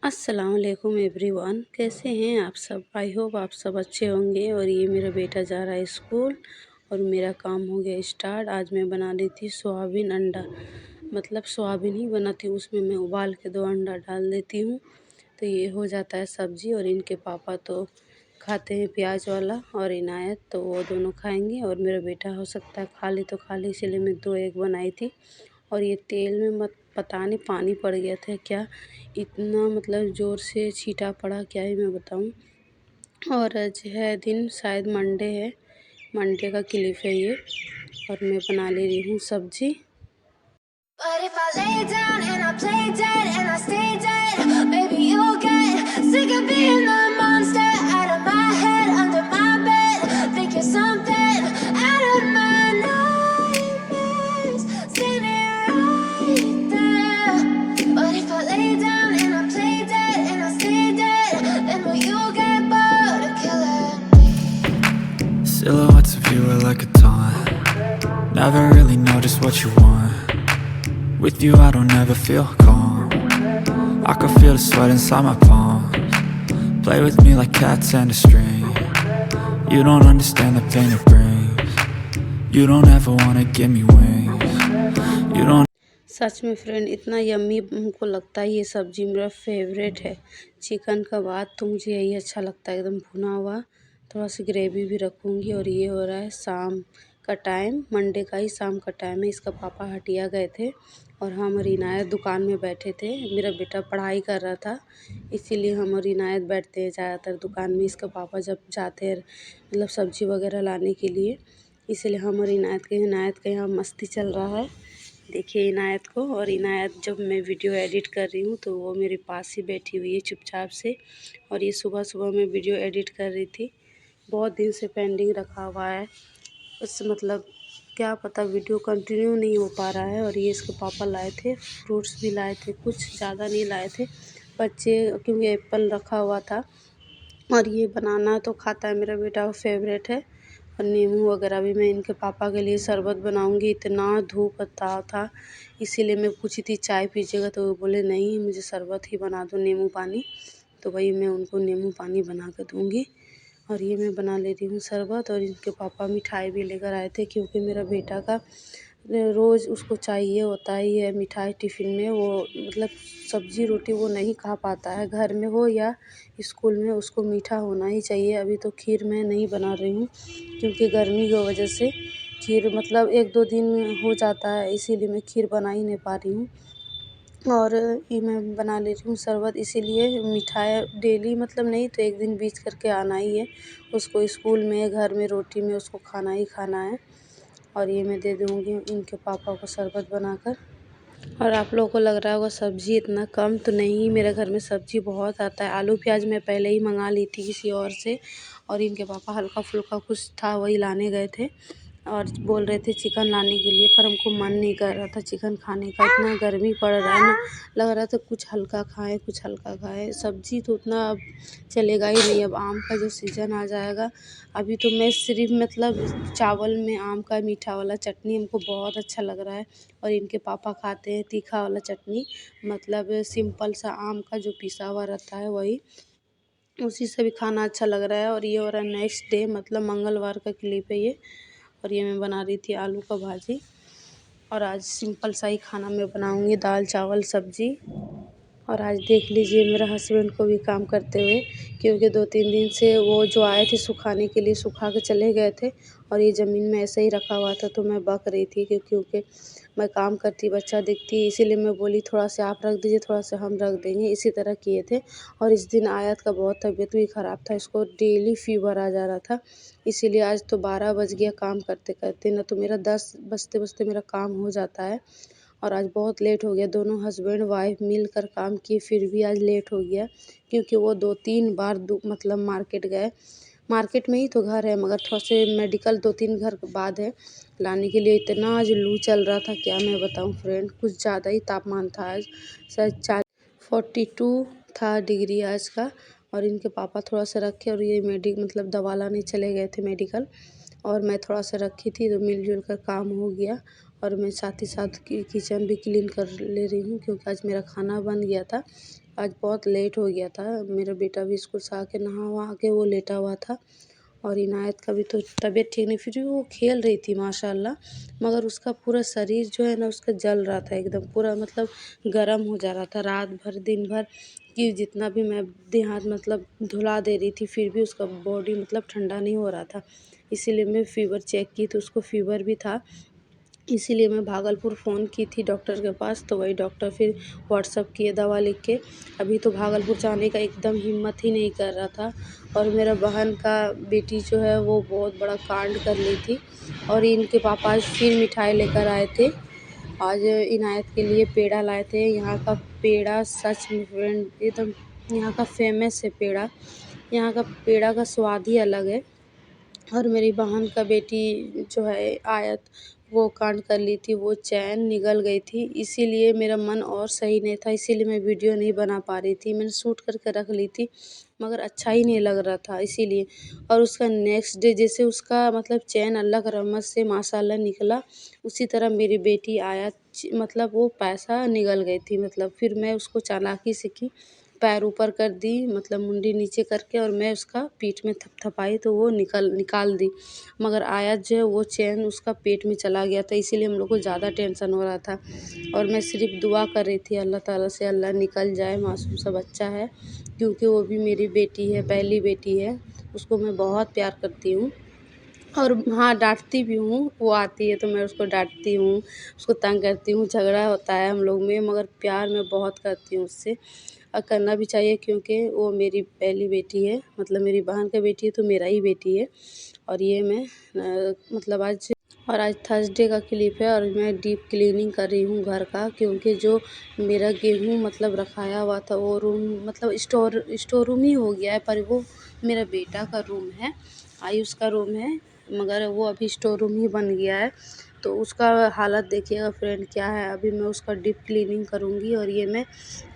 अस्सलाम वालेकुम एवरीवन, कैसे हैं आप सब। आई होप आप सब अच्छे होंगे। और ये मेरा बेटा जा रहा है स्कूल और मेरा काम हो गया स्टार्ट। आज मैं बना रही थी सोयाबीन अंडा, मतलब सोयाबीन ही बनाती हूँ, उसमें मैं उबाल के 2 अंडा डाल देती हूँ तो ये हो जाता है सब्ज़ी। और इनके पापा तो खाते हैं प्याज वाला और इनायत, तो वो दोनों खाएंगे। और मेरा बेटा हो सकता है खा ले तो खा ले, इसलिए मैं 2 एग बनाई थी। और ये तेल में मत पता नहीं पानी पड़ गया था क्या, इतना मतलब ज़ोर से छींटा पड़ा, क्या ही मैं बताऊं। और आज है दिन, शायद मंडे है, मंडे का क्लिप है ये। और मैं बना ले रही हूँ सब्जी। But if I lay down and I play dead and I stay dead, maybe you'll get sick of being the monster out of my head, under my bed. Think you're something out of my nightmares, standing right there. But if I lay down and I play dead and I stay dead, then will you get bored of killing me? Silhouettes of you are like a taunt. Never really know just what you want. With you I don't ever feel calm. I can feel the sweat inside my palms. Play with me like cats and a string. You don't understand the pain it brings. You don't ever wanna give me wings. You don't. सच में friend, इतना yummy हमको लगता है। ये सब्ज़ी मेरा favourite है। Chicken का बाद तो मुझे यही अच्छा लगता है, एकदम भुना हुआ। थोड़ा सी ग्रेवी भी रखूँगी। और ये हो रहा है शाम का टाइम, मंडे का ही शाम का टाइम है। इसका पापा हटिया गए थे और हम और इनायत दुकान में बैठे थे। मेरा बेटा पढ़ाई कर रहा था, इसीलिए हम और इनायत बैठते हैं ज़्यादातर दुकान में। इसका पापा जब जाते हैं मतलब सब्ज़ी वगैरह लाने के लिए, इसीलिए हम और इनायत के यहाँ मस्ती चल रहा है। देखिए इनायत को। और इनायत जब मैं वीडियो एडिट कर रही हूँ तो वो मेरे पास ही बैठी हुई है चुपचाप से। और ये सुबह सुबह मैं वीडियो एडिट कर रही थी, बहुत दिन से पेंडिंग रखा हुआ है। उस मतलब क्या पता वीडियो कंटिन्यू नहीं हो पा रहा है। और ये इसके पापा लाए थे, फ्रूट्स भी लाए थे, कुछ ज़्यादा नहीं लाए थे बच्चे, क्योंकि एप्पल रखा हुआ था। और ये बनाना तो खाता है मेरा बेटा, फेवरेट है। और नींबू वगैरह भी मैं इनके पापा के लिए शरबत बनाऊंगी। इतना धूप था इसीलिए मैं पूछी थी चाय पीजिएगा, तो वो बोले नहीं मुझे शरबत ही बना दो, नींबू पानी। तो वही मैं उनको नींबू पानी बना कर दूँगी। और ये मैं बना ले रही हूँ शरबत। और इनके पापा मिठाई भी लेकर आए थे, क्योंकि मेरा बेटा का रोज़ उसको चाहिए होता ही है मिठाई टिफ़िन में। वो मतलब सब्ज़ी रोटी वो नहीं खा पाता है, घर में हो या स्कूल में, उसको मीठा होना ही चाहिए। अभी तो खीर मैं नहीं बना रही हूँ, क्योंकि गर्मी की वजह से खीर मतलब 1-2 दिन में हो जाता है, इसीलिए मैं खीर बना ही नहीं पा रही हूँ। और ये मैं बना ले रही हूँ शरबत, इसीलिए मिठाई डेली मतलब नहीं तो 1 दिन बीच करके आना ही है उसको, स्कूल में घर में रोटी में उसको खाना ही खाना है। और ये मैं दे दूँगी इनके पापा को शरबत बनाकर। और आप लोगों को लग रहा होगा सब्ज़ी इतना कम, तो नहीं, मेरे घर में सब्ज़ी बहुत आता है। आलू प्याज मैं पहले ही मंगा ली थी किसी और से। और इनके पापा हल्का फुल्का कुछ था वही लाने गए थे और बोल रहे थे चिकन लाने के लिए, पर हमको मन नहीं कर रहा था चिकन खाने का। इतना गर्मी पड़ रहा है ना, लग रहा था कुछ हल्का खाएं, कुछ हल्का खाएं। सब्ज़ी तो उतना अब चलेगा ही नहीं। अब आम का जो सीज़न आ जाएगा, अभी तो मैं सिर्फ मतलब चावल में आम का मीठा वाला चटनी हमको बहुत अच्छा लग रहा है। और इनके पापा खाते हैं तीखा वाला चटनी, मतलब सिंपल सा आम का जो पिसा हुआ रहता है वही, उसी से भी खाना अच्छा लग रहा है। और ये हो रहा है नेक्स्ट डे, मतलब मंगलवार का क्लिप है ये। और ये मैं बना रही थी आलू का भाजी। और आज सिंपल सा ही खाना मैं बनाऊंगी, दाल चावल सब्ज़ी। और आज देख लीजिए मेरे हस्बैंड को भी काम करते हुए, क्योंकि 2-3 दिन से वो जो आए थे सुखाने के लिए, सुखा के चले गए थे। और ये ज़मीन में ऐसे ही रखा हुआ था, तो मैं बक रही थी क्योंकि मैं काम करती बच्चा दिखती, इसीलिए मैं बोली थोड़ा सा आप रख दीजिए, थोड़ा सा हम रख देंगे, इसी तरह किए थे। और इस दिन आयत का बहुत तबीयत भी ख़राब था, इसको डेली फीवर आ जा रहा था, इसीलिए आज तो 12 बज गया काम करते करते, ना तो मेरा 10 बजते बजते मेरा काम हो जाता है। और आज बहुत लेट हो गया, दोनों हस्बैंड वाइफ मिलकर काम किए, फिर भी आज लेट हो गया, क्योंकि वो 2-3 बार मतलब मार्केट गए। मार्केट में ही तो घर है, मगर थोड़ा से मेडिकल 2-3 घर के बाद है लाने के लिए। इतना आज लू चल रहा था, क्या मैं बताऊं फ्रेंड, कुछ ज़्यादा ही तापमान था आज, शायद 42 था डिग्री आज का। और इनके पापा थोड़ा सा रखे और ये मतलब दवा लाने चले गए थे मेडिकल। और मैं थोड़ा सा रखी थी, तो मिलजुल कर काम हो गया। और मैं साथ ही साथ किचन भी क्लीन कर ले रही हूँ, क्योंकि आज मेरा खाना बन गया था। आज बहुत लेट हो गया था। मेरा बेटा भी स्कूल से आके नहा वहा के वो लेटा हुआ था और इनायत का भी तो तबीयत ठीक नहीं, फिर भी वो खेल रही थी माशाल्लाह। मगर उसका पूरा शरीर जो है ना उसका जल रहा था एकदम, पूरा मतलब गर्म हो जा रहा था रात भर दिन भर, कि जितना भी मैं देहात मतलब धुला दे रही थी फिर भी उसका बॉडी मतलब ठंडा नहीं हो रहा था। इसीलिए मैं फ़ीवर चेक की तो उसको फ़ीवर भी था। इसीलिए मैं भागलपुर फ़ोन की थी डॉक्टर के पास, तो वही डॉक्टर फिर व्हाट्सअप किए दवा लिख के। अभी तो भागलपुर जाने का एकदम हिम्मत ही नहीं कर रहा था। और मेरा बहन का बेटी जो है वो बहुत बड़ा कांड कर ली थी और इनके पापा आज फिर मिठाई लेकर आए थे। आज इनायत के लिए पेड़ा लाए थे। यहाँ का पेड़ा सच में फ्रेंड एकदम यहाँ का फेमस है पेड़ा। यहाँ का पेड़ा का स्वाद ही अलग है। और मेरी बहन का बेटी जो है आयत, वो कांड कर ली थी, वो चैन निगल गई थी, इसीलिए मेरा मन और सही नहीं था, इसीलिए मैं वीडियो नहीं बना पा रही थी। मैंने शूट करके रख ली थी मगर अच्छा ही नहीं लग रहा था इसीलिए। और उसका नेक्स्ट डे जैसे उसका मतलब चैन अल्लाह की रहमत से माशाल्लाह निकला, उसी तरह मेरी बेटी आयत मतलब वो पैसा निगल गई थी। मतलब फिर मैं उसको चालाकी से की, पैर ऊपर कर दी मतलब मुंडी नीचे करके, और मैं उसका पीठ में थपथपाई तो वो निकाल दी। मगर आयत जो है वो चैन उसका पेट में चला गया था, इसीलिए हम लोग को ज़्यादा टेंशन हो रहा था। और मैं सिर्फ दुआ कर रही थी अल्लाह ताला से, अल्लाह निकल जाए, मासूम सा बच्चा है, क्योंकि वो भी मेरी बेटी है, पहली बेटी है, उसको मैं बहुत प्यार करती हूँ। और हाँ, डाँटती भी हूँ, वो आती है तो मैं उसको डाँटती हूँ, उसको तंग करती हूँ, झगड़ा होता है हम लोग में, मगर प्यार मैं बहुत करती हूँ उससे। और करना भी चाहिए क्योंकि वो मेरी पहली बेटी है, मतलब मेरी बहन का बेटी है तो मेरा ही बेटी है। और ये मैं मतलब आज थर्सडे का क्लिप है और मैं डीप क्लीनिंग कर रही हूँ घर का, क्योंकि जो मेरा गेहूँ मतलब रखाया हुआ था वो रूम मतलब स्टोर रूम ही हो गया है, पर वो मेरा बेटा का रूम है, आयुष का रूम है, मगर वो अभी स्टोर रूम ही बन गया है। तो उसका हालत देखिएगा फ्रेंड क्या है। अभी मैं उसका डीप क्लीनिंग करूँगी। और ये मैं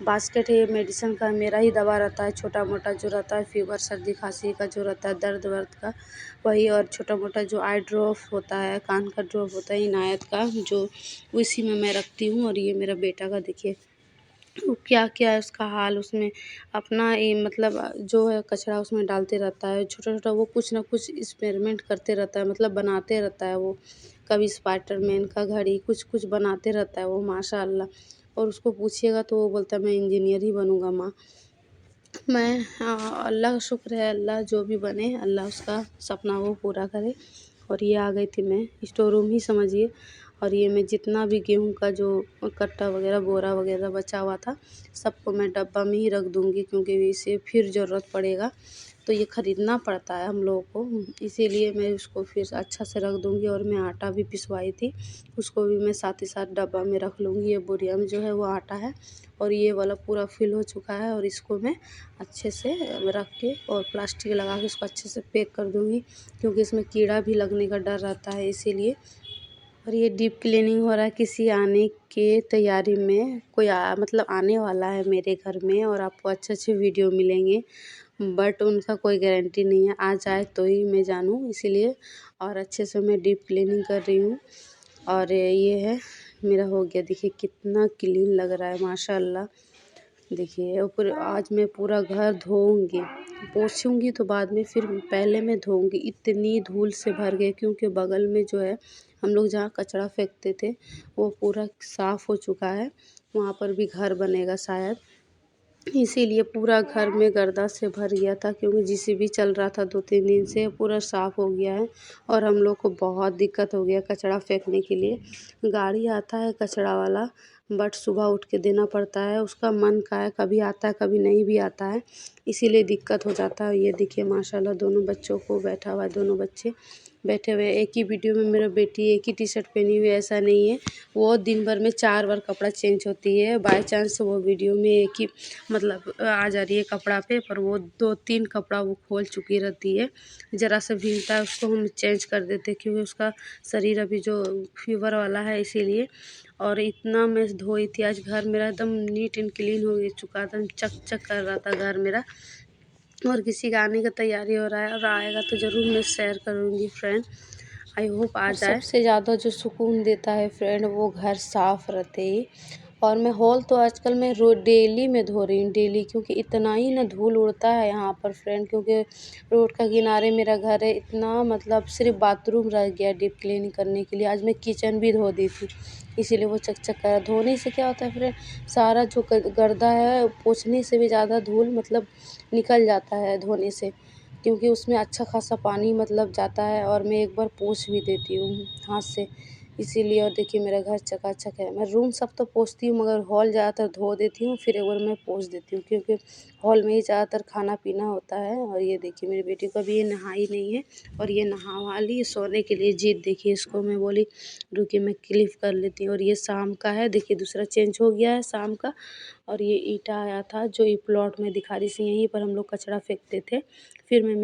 बास्केट है, ये मेडिसिन का मेरा ही दवा रहता है, छोटा मोटा जो रहता है फ़ीवर सर्दी खांसी का जो रहता है, दर्द वर्द का वही, और छोटा मोटा जो आई ड्रॉप होता है, कान का ड्रॉप होता है इनायत का, जो उसी में मैं रखती हूँ। और ये मेरा बेटा का देखिए वो क्या है उसका हाल, उसमें अपना ये मतलब जो है कचरा उसमें डालते रहता है, छोटा-छोटा वो कुछ ना कुछ एक्सपेरिमेंट करते रहता है, मतलब बनाते रहता है वो। कभी स्पाइडरमैन का घड़ी कुछ-कुछ बनाते रहता है वो माशाअल्लाह। और उसको पूछिएगा तो वो बोलता है मैं इंजीनियर ही बनूँगा माँ। मैं अल्लाह का शुक्र है, अल्लाह जो भी बने अल्लाह उसका सपना वो पूरा करे। और ये आ गई थी मैं स्टोर रूम ही समझिए। और ये मैं जितना भी गेहूँ का जो कट्टा वगैरह बोरा वगैरह बचा हुआ था सबको मैं डब्बा में ही रख दूँगी, क्योंकि इसे फिर ज़रूरत पड़ेगा, तो ये ख़रीदना पड़ता है हम लोगों को, इसीलिए मैं उसको फिर अच्छा से रख दूँगी। और मैं आटा भी पिसवाई थी, उसको भी मैं साथ ही साथ डब्बा में रख लूँगी। ये बोरिया में जो है वो आटा है और ये वाला पूरा फिल हो चुका है, और इसको मैं अच्छे से रख के और प्लास्टिक लगा के इसको अच्छे से पैक कर दूँगी, क्योंकि इसमें कीड़ा भी लगने का डर रहता है इसीलिए। और ये डीप क्लीनिंग हो रहा है किसी आने के तैयारी में, कोई मतलब आने वाला है मेरे घर में, और आपको अच्छे-अच्छे वीडियो मिलेंगे, बट उनका कोई गारंटी नहीं है, आ जाए तो ही मैं जानूँ इसीलिए। और अच्छे से मैं डीप क्लीनिंग कर रही हूँ। और ये है मेरा हो गया, देखिए कितना क्लीन लग रहा है माशाअल्लाह। देखिए ऊपर आज मैं पूरा घर धोऊँगी, पोंछूँगी तो बाद में, फिर पहले मैं धोऊँगी, इतनी धूल से भर गए, क्योंकि बगल में जो है हम लोग जहाँ कचरा फेंकते थे वो पूरा साफ़ हो चुका है, वहाँ पर भी घर बनेगा शायद, इसीलिए पूरा घर में गर्दा से भर गया था, क्योंकि जेसीबी चल रहा था 2-3 दिन से, पूरा साफ़ हो गया है। और हम लोग को बहुत दिक्कत हो गया कचरा फेंकने के लिए। गाड़ी आता है कचरा वाला, बट सुबह उठ के देना पड़ता है, उसका मन का है, कभी आता है कभी नहीं भी आता है, इसीलिए दिक्कत हो जाता है। ये देखिए माशाल्लाह दोनों बच्चों को बैठा हुआ है, दोनों बच्चे बैठे हुए हैं। एक ही वीडियो में मेरा बेटी एक ही टी-शर्ट पहनी हुई है ऐसा नहीं है, वो दिन भर में 4 बार कपड़ा चेंज होती है। बाय चांस वो वीडियो में एक ही मतलब आ जा रही है कपड़ा पे, पर वो 2-3 कपड़ा वो खोल चुकी रहती है। ज़रा सा भीगता है उसको हम चेंज कर देते हैं, क्योंकि उसका शरीर अभी जो फ़ीवर वाला है इसीलिए। और इतना मैं धोई थी आज, घर मेरा एकदम नीट एंड क्लीन हो चुका था, चक-चक कर रहा था घर मेरा। और किसी का आने का तैयारी हो रहा है, और आएगा तो ज़रूर मैं शेयर करूँगी फ्रेंड, आई होप आ जाए। सबसे ज़्यादा जो सुकून देता है फ्रेंड वो घर साफ़ रहते ही, और मैं हॉल तो आजकल मैं डेली में धो रही हूँ, डेली, क्योंकि इतना ही ना धूल उड़ता है यहाँ पर फ्रेंड, क्योंकि रोड का किनारे मेरा घर है। इतना मतलब सिर्फ बाथरूम रह गया डीप क्लीन करने के लिए। आज मैं किचन भी धो दी थी, इसीलिए वो चकचक कर रहा। धोने से क्या होता है फ्रेंड, सारा जो गर्दा है पोंछने से भी ज़्यादा धूल मतलब निकल जाता है धोने से, क्योंकि उसमें अच्छा खासा पानी मतलब जाता है। और मैं एक बार पोंछ भी देती हूँ हाथ से, इसीलिए। और देखिए मेरा घर चकाचक है। मैं रूम सब तो पोंछती हूँ, मगर हॉल ज़्यादातर धो देती हूँ, फिर एक बार मैं पोंछ देती हूँ, क्योंकि हॉल में ही ज़्यादातर खाना पीना होता है। और ये देखिए मेरी बेटी को अभी ये नहाई नहीं है, और ये नहा ली सोने के लिए जिद। देखिए इसको मैं बोली रुकिए मैं क्लिप कर लेती हूँ। और ये शाम का है, देखिए दूसरा चेंज हो गया है शाम का। और ये ईंटा आया था जो ये प्लॉट में दिखा रही थी, यहीं पर हम लोग कचरा फेंकते थे। फिर मैं